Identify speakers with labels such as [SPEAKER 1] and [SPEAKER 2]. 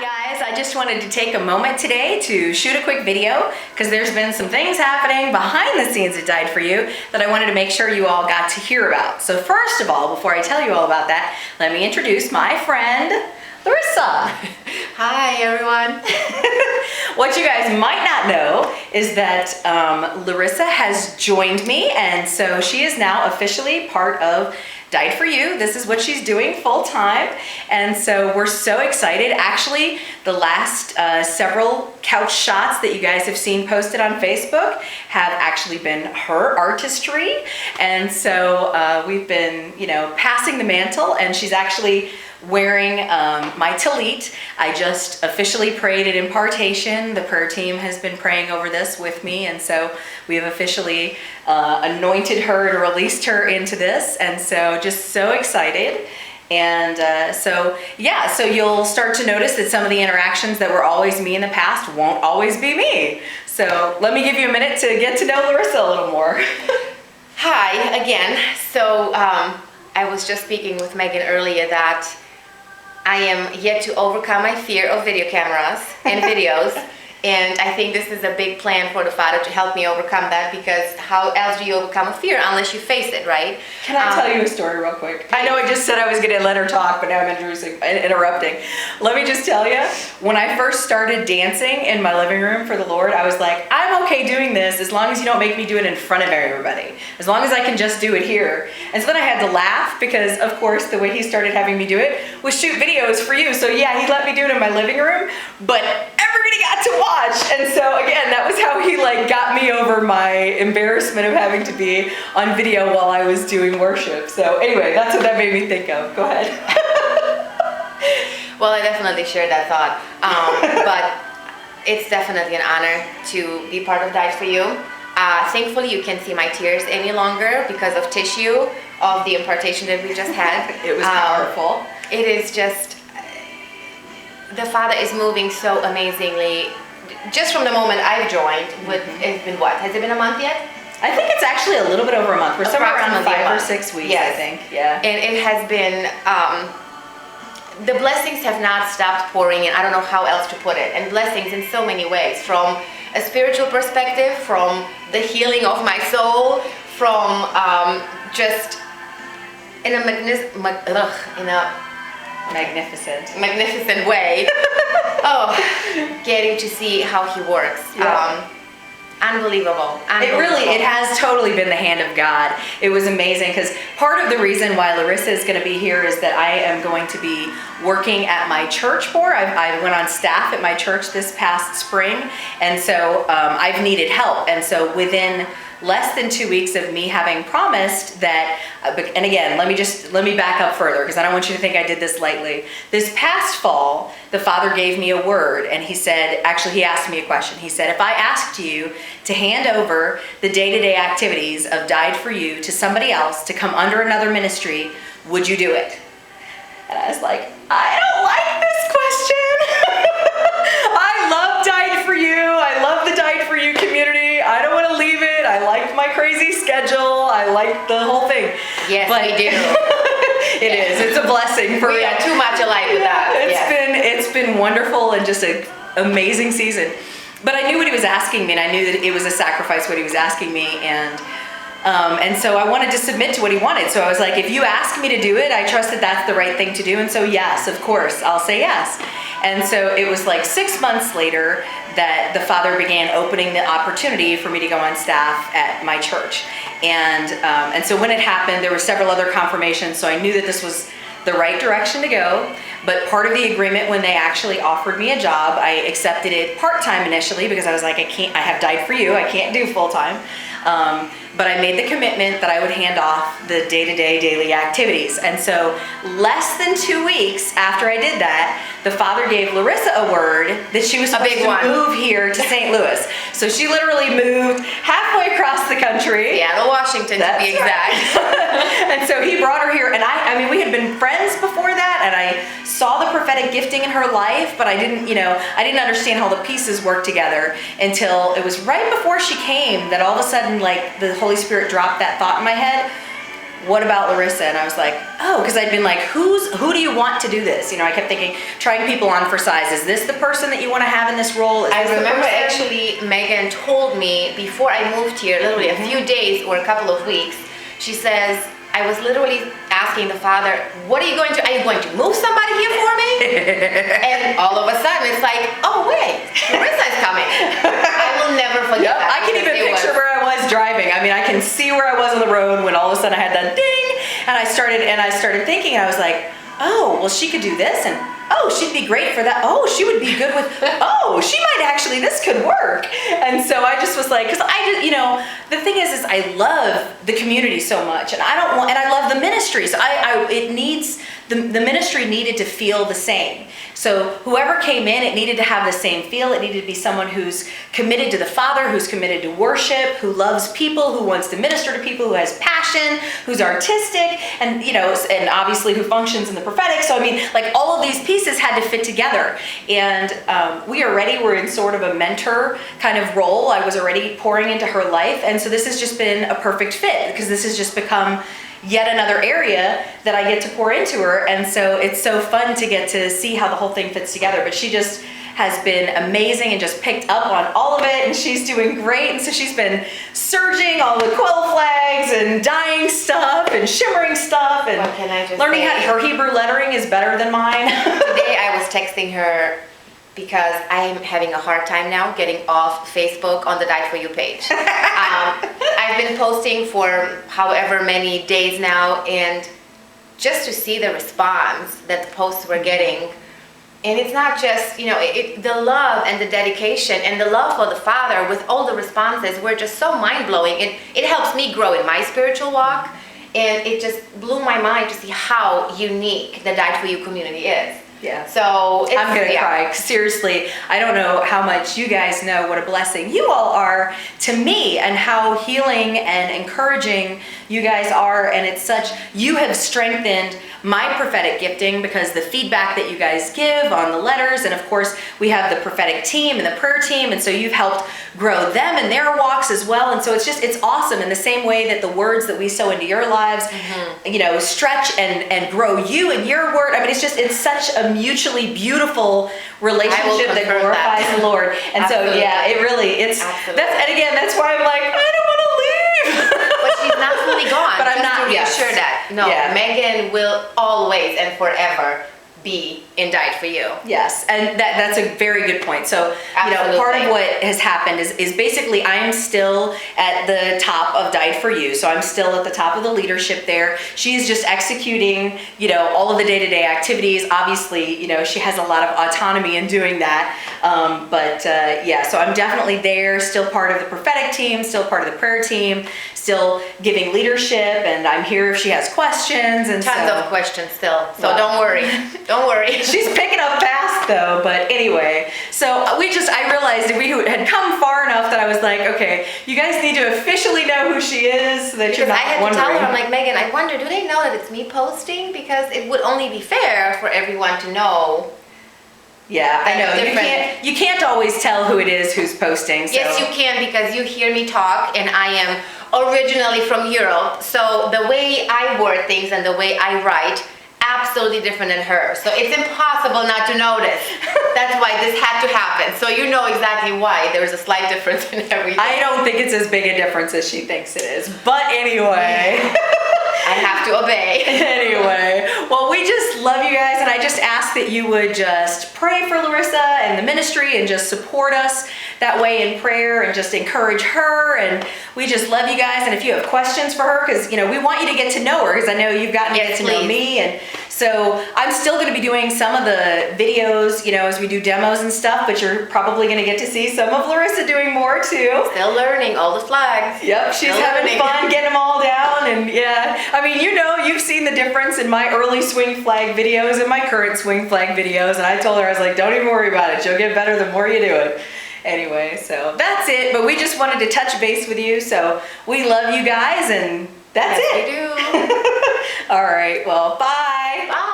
[SPEAKER 1] Guys, I just wanted to take a moment today to shoot a quick video because there's been some things happening behind the scenes at Died For You that I wanted to make sure you all got to hear about. So first of all, before I tell you all about that, let me introduce my friend, Larisa.
[SPEAKER 2] Hi, everyone.
[SPEAKER 1] What you guys might not know is that Larisa has joined me, and so she is now officially part of Died For You. This is what she's doing full time, and so we're so excited. Actually, the last several couch shots that you guys have seen posted on Facebook have actually been her artistry, and so we've been, passing the mantle, and she's actually wearing my tallit. I just officially prayed at impartation. The prayer team has been praying over this with me, and so we have officially anointed her and released her into this, and so just so excited. And so you'll start to notice that some of the interactions that were always me in the past won't always be me. So let me give you a minute to get to know Larisa a little more.
[SPEAKER 2] Hi, again. So I was just speaking with Megan earlier that I am yet to overcome my fear of video cameras and videos. And I think this is a big plan for the Father to help me overcome that, because how else do you overcome a fear unless you face it, right?
[SPEAKER 1] Can I tell you a story real quick? I know I just said I was going to let her talk, but now I'm interrupting. Let me just tell you, when I first started dancing in my living room for the Lord, I was like, I'm okay doing this as long as you don't make me do it in front of everybody. As long as I can just do it here. And so then I had to laugh because, of course, the way he started having me do it was shoot videos for you. So yeah, he let me do it in my living room, but everybody got to watch. And so again, that was how he got me over my embarrassment of having to be on video while I was doing worship. So anyway, that's what that made me think of. Go ahead.
[SPEAKER 2] Well, I definitely share that thought. But it's definitely an honor to be part of Died For You. Thankfully, you can't see my tears any longer because of tissue of the impartation that we just had.
[SPEAKER 1] It was powerful.
[SPEAKER 2] It is just, the Father is moving so amazingly. Just from the moment I've joined, it's been what? Has it been a month yet?
[SPEAKER 1] I think it's actually a little bit over a month. We're somewhere around 5 or 6 weeks, yes. I think. Yeah.
[SPEAKER 2] And it has been, the blessings have not stopped pouring in. I don't know how else to put it. And blessings in so many ways, from a spiritual perspective, from the healing of my soul, from just in a magnificent way. Getting to see how he works. Yeah. Unbelievable.
[SPEAKER 1] It has totally been the hand of God. It was amazing because part of the reason why Larisa is going to be here is that I am going to be working at my church more. I went on staff at my church this past spring, and so I've needed help. And so within less than 2 weeks of me having promised that, and again, let me back up further because I don't want you to think I did this lightly. This past fall, the Father gave me a word, and he asked me a question. He said, if I asked you to hand over the day-to-day activities of Died For You to somebody else to come under another ministry, would you do it? And I was like, I don't like this question. I love Died For You. I love the Died For You community. I don't want to leave it. I like my crazy schedule. I like the whole thing.
[SPEAKER 2] Yes, but we do.
[SPEAKER 1] It is. It's a blessing for
[SPEAKER 2] we are too much alike with that.
[SPEAKER 1] It's been wonderful and just an amazing season. But I knew what he was asking me, and I knew that it was a sacrifice what he was asking me, and so I wanted to submit to what he wanted. So I was like, if you ask me to do it, I trust that that's the right thing to do. And so yes, of course, I'll say yes. And so it was 6 months later that the Father began opening the opportunity for me to go on staff at my church. And so when it happened, there were several other confirmations. So I knew that this was the right direction to go. But part of the agreement when they actually offered me a job, I accepted it part-time initially because I was like, I have Died For You. I can't do full-time. But I made the commitment that I would hand off the day-to-day daily activities. And so less than 2 weeks after I did that, the Father gave Larisa a word that she was supposed to move here to St. Louis. So she literally moved halfway across the country.
[SPEAKER 2] Seattle, Washington, to be exact.
[SPEAKER 1] And so he brought her here. And I mean, we had been friends before that, and I saw the prophetic gifting in her life, but I didn't understand how the pieces worked together until it was right before she came that all of a sudden, the Holy Spirit dropped that thought in my head. what about Larisa? And I was like, oh, because I'd been like, who do you want to do this? I kept thinking, trying people on for size. Is this the person that you want to have in this role?
[SPEAKER 2] I remember actually Megan told me before I moved here, literally a few days or a couple of weeks, she says, I was literally asking the father, are you going to move somebody here for me? And all of a sudden it's like, oh wait, Larisa's coming. I will never forget that.
[SPEAKER 1] I can even picture where I was driving. I can see where I was on the road when all of a sudden I had that ding, and I started thinking, and I was like, oh, well, she could do this, and oh, she'd be great for that. Oh, she would be good with, oh, she might actually, this could work. And so I just was like, because I just, the thing is I love the community so much, and I love the ministry. So the ministry needed to feel the same. So whoever came in, it needed to have the same feel. It needed to be someone who's committed to the Father, who's committed to worship, who loves people, who wants to minister to people, who has passion, who's artistic, and and obviously who functions in the prophetic. So all of these pieces had to fit together. And we already were in sort of a mentor kind of role. I was already pouring into her life, and so this has just been a perfect fit, because this has just become yet another area that I get to pour into her. And so it's so fun to get to see how the whole thing fits together. But she just has been amazing and just picked up on all of it, and she's doing great. And so she's been serging all the quill flags and dyeing stuff and shimmering stuff, and
[SPEAKER 2] what can I just
[SPEAKER 1] learning
[SPEAKER 2] say?
[SPEAKER 1] how her Hebrew lettering is better than mine.
[SPEAKER 2] Today I was texting her because I'm having a hard time now getting off Facebook on the Died For You page. I've been posting for however many days now, and just to see the response that the posts were getting, and it's not just, the love and the dedication and the love for the Father with all the responses were just so mind-blowing. It helps me grow in my spiritual walk, and it just blew my mind to see how unique the Died For You community is.
[SPEAKER 1] Yeah.
[SPEAKER 2] So
[SPEAKER 1] I'm gonna cry. Seriously, I don't know how much you guys know what a blessing you all are to me, and how healing and encouraging you guys are. And it's such, you have strengthened my prophetic gifting, because the feedback that you guys give on the letters, and of course we have the prophetic team and the prayer team, and so you've helped grow them in their walks as well. And so it's awesome, in the same way that the words that we sow into your lives, stretch and grow you and your word. It's such a mutually beautiful relationship that glorifies the Lord. And
[SPEAKER 2] Absolutely.
[SPEAKER 1] so that's why I'm like, I don't want to leave.
[SPEAKER 2] But she's not fully gone.
[SPEAKER 1] But I'm
[SPEAKER 2] Just
[SPEAKER 1] not.
[SPEAKER 2] to reassure that. No,
[SPEAKER 1] Yeah.
[SPEAKER 2] Megan will always and forever be in Died For You.
[SPEAKER 1] Yes, and that's a very good point. So,
[SPEAKER 2] Absolutely.
[SPEAKER 1] part of what has happened is basically I'm still at the top of Died For You. So I'm still at the top of the leadership there. She's just executing, all of the day-to-day activities. Obviously, she has a lot of autonomy in doing that. So I'm definitely there, still part of the prophetic team, still part of the prayer team, still giving leadership, and I'm here if she has questions. And
[SPEAKER 2] Tons of questions still. So don't worry. Don't worry.
[SPEAKER 1] She's picking up fast though, but anyway. So I realized we had come far enough that I was like, okay, you guys need to officially know who she is, so that you're not
[SPEAKER 2] I had
[SPEAKER 1] wondering.
[SPEAKER 2] to tell her, I'm like, Megan, I wonder, do they know that it's me posting? Because it would only be fair for everyone to know.
[SPEAKER 1] Yeah, I know. You can't always tell who it is who's posting. So.
[SPEAKER 2] Yes, you can, because you hear me talk, and I am originally from Europe. So the way I word things and the way I write, absolutely different than her. So it's impossible not to notice. That's why this had to happen. So you know exactly why there's a slight difference in everything.
[SPEAKER 1] I don't think it's as big a difference as she thinks it is. But anyway.
[SPEAKER 2] I have to obey.
[SPEAKER 1] Anyway, well, we just love you guys, and I just ask that you would just pray for Larisa and the ministry, and just support us that way in prayer, and just encourage her. And we just love you guys. And if you have questions for her, because we want you to get to know her, because I know you've gotten to get to know me, and so I'm still going to be doing some of the videos, as we do demos and stuff. But you're probably going to get to see some of Larisa doing more too.
[SPEAKER 2] Still learning all the flags.
[SPEAKER 1] Yep, she's having fun getting them all down, and yeah. You've seen the difference in my early swing flag videos and my current swing flag videos, and I told her, I was like, don't even worry about it. You'll get better the more you do it. Anyway, so that's it. But we just wanted to touch base with you. So we love you guys, and that's it.
[SPEAKER 2] We do.
[SPEAKER 1] All right, well, bye.
[SPEAKER 2] Bye.